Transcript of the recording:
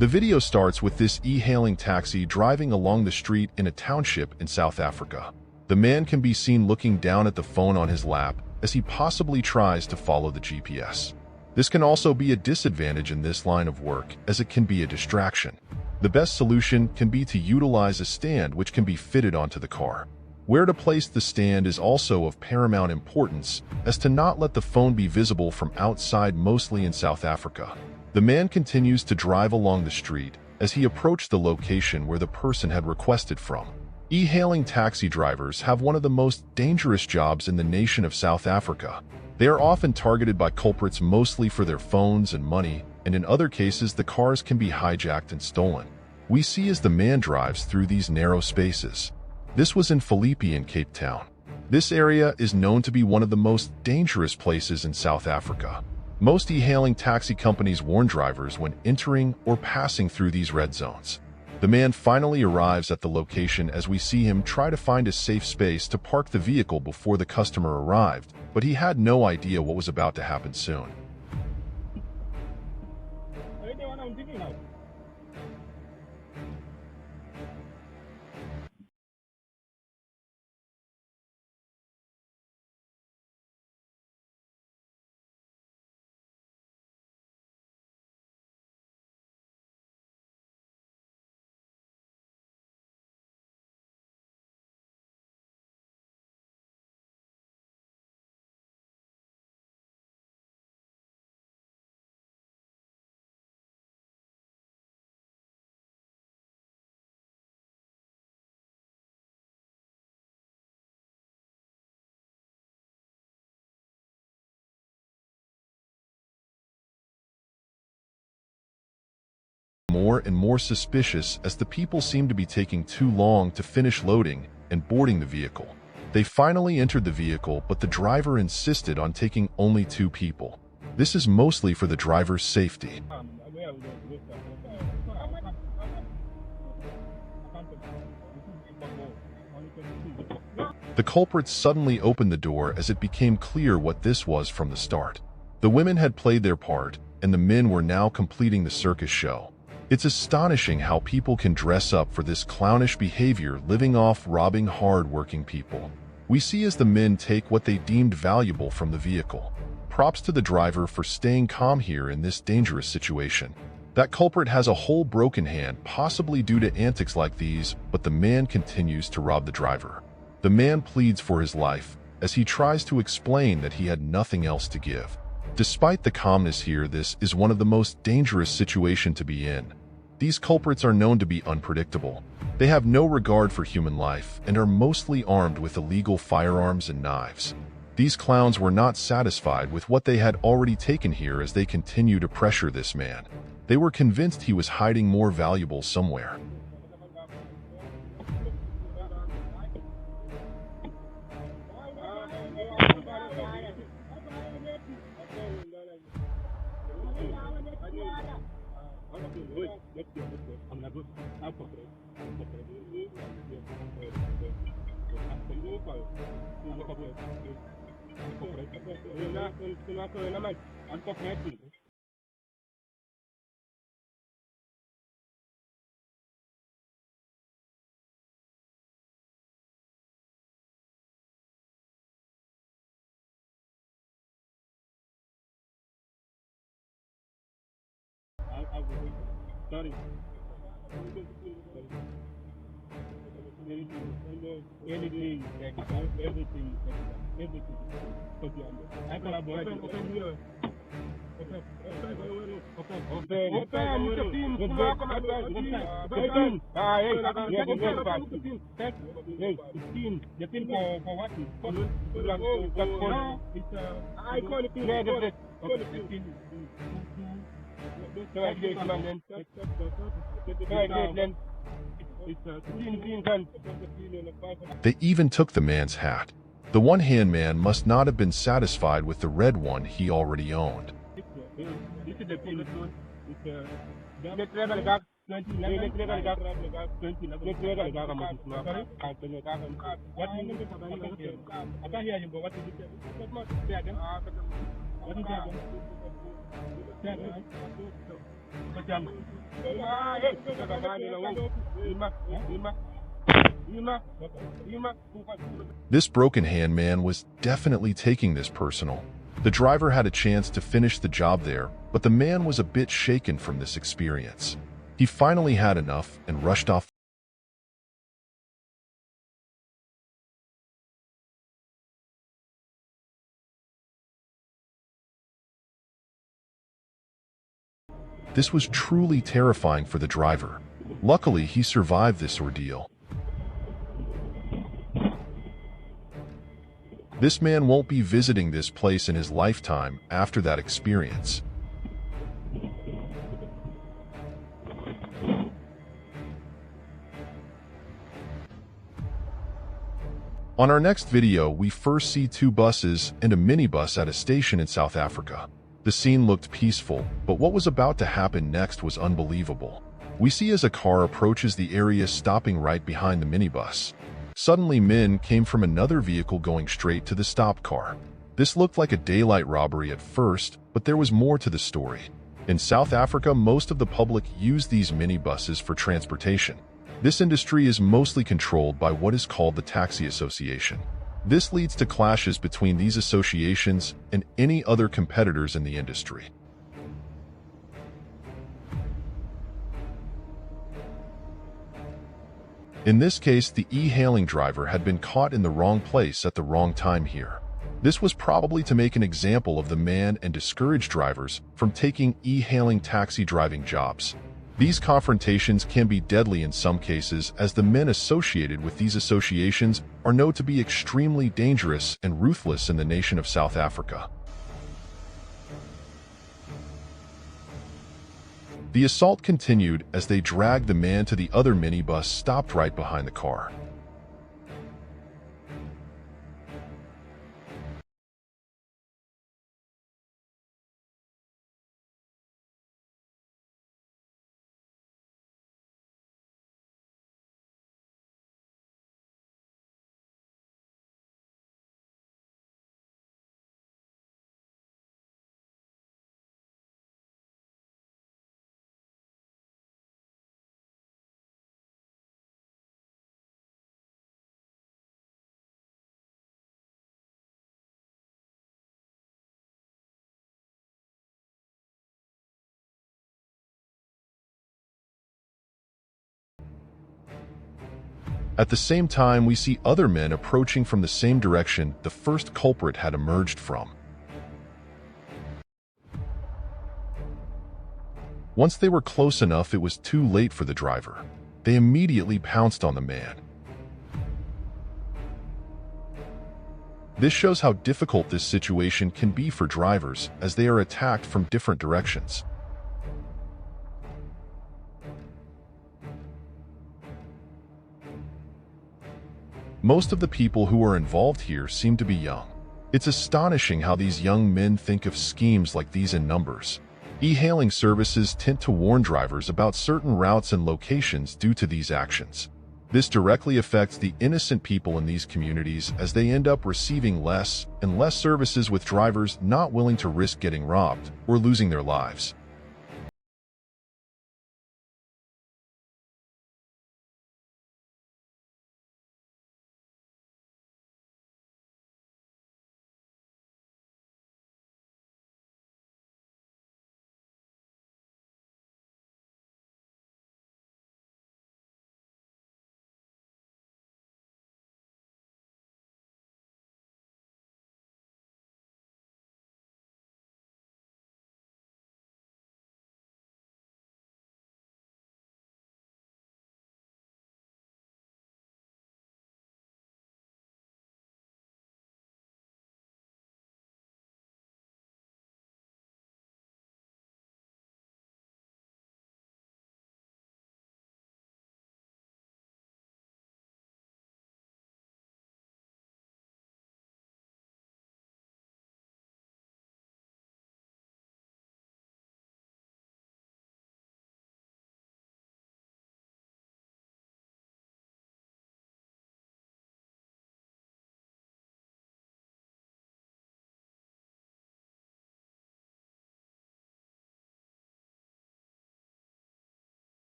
The video starts with this e-hailing taxi driving along the street in a township in South Africa. The man can be seen looking down at the phone on his lap as he possibly tries to follow the GPS. This can also be a disadvantage in this line of work, as it can be a distraction. The best solution can be to utilize a stand which can be fitted onto the car. Where to place the stand is also of paramount importance, as to not let the phone be visible from outside, mostly in South Africa. The man continues to drive along the street as he approached the location where the person had requested from. E-hailing taxi drivers have one of the most dangerous jobs in the nation of South Africa. They are often targeted by culprits mostly for their phones and money, and in other cases the cars can be hijacked and stolen. We see as the man drives through these narrow spaces. This was in Philippi in Cape Town. This area is known to be one of the most dangerous places in South Africa. Most e-hailing taxi companies warn drivers when entering or passing through these red zones. The man finally arrives at the location as we see him try to find a safe space to park the vehicle before the customer arrived, but he had no idea what was about to happen soon. More and more suspicious as the people seem to be taking too long to finish loading and boarding the vehicle. They finally entered the vehicle, but the driver insisted on taking only 2 people. This is mostly for the driver's safety. The culprits suddenly opened the door as it became clear what this was from the start. The women had played their part, and the men were now completing the circus show. It's astonishing how people can dress up for this clownish behavior, living off robbing hard-working people. We see as the men take what they deemed valuable from the vehicle. Props to the driver for staying calm here in this dangerous situation. That culprit has a whole broken hand, possibly due to antics like these, but the man continues to rob the driver. The man pleads for his life, as he tries to explain that he had nothing else to give. Despite the calmness here, this is one of the most dangerous situations to be in. These culprits are known to be unpredictable. They have no regard for human life and are mostly armed with illegal firearms and knives. These clowns were not satisfied with what they had already taken here as they continue to pressure this man. They were convinced he was hiding more valuables somewhere. Sorry. Anything, everything. I can avoid open here. They even took the man's hat. The one-hand man must not have been satisfied with the red one he already owned. Macam. This broken-hand man was definitely taking this personal. The driver had a chance to finish the job there, but the man was a bit shaken from this experience. He finally had enough and rushed off. This was truly terrifying for the driver. Luckily, he survived this ordeal. This man won't be visiting this place in his lifetime after that experience. On our next video, we first see two buses and a minibus at a station in South Africa. The scene looked peaceful, but what was about to happen next was unbelievable. We see as a car approaches the area, stopping right behind the minibus. Suddenly, men came from another vehicle going straight to the stopped car. This looked like a daylight robbery at first, but there was more to the story. In South Africa, most of the public use these minibuses for transportation. This industry is mostly controlled by what is called the Taxi Association. This leads to clashes between these associations and any other competitors in the industry. In this case, the e-hailing driver had been caught in the wrong place at the wrong time here. This was probably to make an example of the man and discourage drivers from taking e-hailing taxi driving jobs. These confrontations can be deadly in some cases, as the men associated with these associations are known to be extremely dangerous and ruthless in the nation of South Africa. The assault continued as they dragged the man to the other minibus stopped right behind the car. At the same time, we see other men approaching from the same direction the first culprit had emerged from. Once they were close enough, it was too late for the driver. They immediately pounced on the man. This shows how difficult this situation can be for drivers, as they are attacked from different directions. Most of the people who are involved here seem to be young. It's astonishing how these young men think of schemes like these in numbers. E-hailing services tend to warn drivers about certain routes and locations due to these actions. This directly affects the innocent people in these communities, as they end up receiving less and less services, with drivers not willing to risk getting robbed or losing their lives.